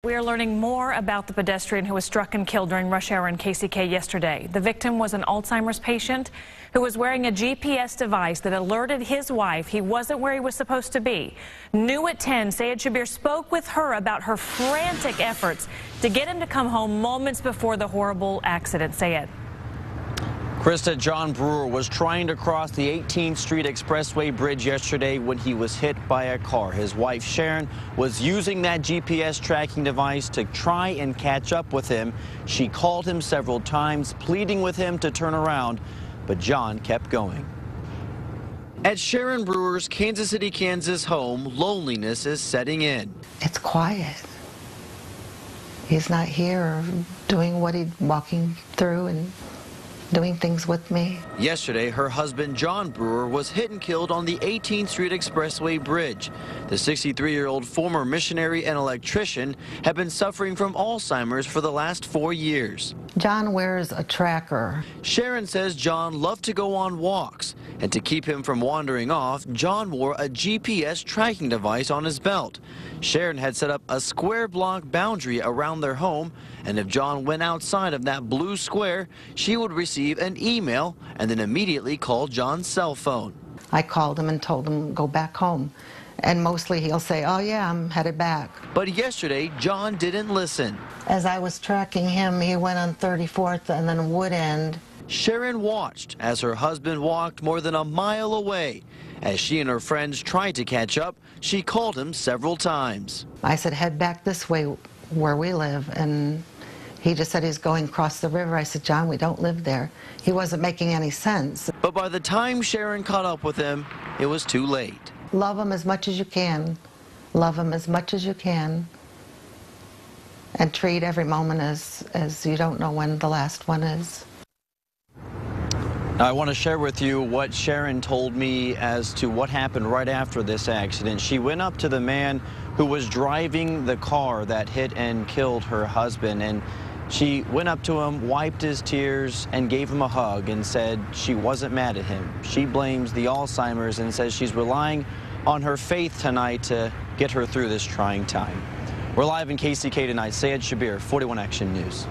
We are learning more about the pedestrian who was struck and killed during rush hour in KCK yesterday. The victim was an Alzheimer's patient who was wearing a GPS device that alerted his wife he wasn't where he was supposed to be. New at 10, Sayed Shabir spoke with her about her frantic efforts to get him to come home moments before the horrible accident. Sayed. Krista, John Brewer was trying to cross the 18th Street Expressway bridge yesterday when he was hit by a car. His wife, Sharon, was using that GPS tracking device to try and catch up with him. She called him several times, pleading with him to turn around, but John kept going. At Sharon Brewer's Kansas City, Kansas home, loneliness is setting in. It's quiet. He's not here doing what he's walking through and doing things with me. Yesterday, her husband, John Brewer, was hit and killed on the 18th Street Expressway bridge. The 63-year-old former missionary and electrician had been suffering from Alzheimer's for the last 4 years. John wears a tracker. Sharon says John loved to go on walks, and to keep him from wandering off, John wore a GPS tracking device on his belt. Sharon had set up a square block boundary around their home, and if John went outside of that blue square, she would receive an email and then immediately call John's cell phone. I called him and told him go back home, and mostly he'll say, oh yeah, I'm headed back. But yesterday, John didn't listen. As I was tracking him, he went on 34th and then Wood End. Sharon watched as her husband walked more than a mile away. As she and her friends tried to catch up, she called him several times. I said, head back this way where we live, and he just said he's going across the river. I said, John, we don't live there. He wasn't making any sense. But by the time Sharon caught up with him, it was too late. Love him as much as you can. Love him as much as you can. And treat every moment as you don't know when the last one is. Now, I want to share with you what Sharon told me as to what happened right after this accident. She went up to the man who was driving the car that hit and killed her husband, and she went up to him, wiped his tears, and gave him a hug and said she wasn't mad at him. She blames the Alzheimer's and says she's relying on her faith tonight to get her through this trying time. We're live in KCK tonight. Sayed Shabir, 41 Action News.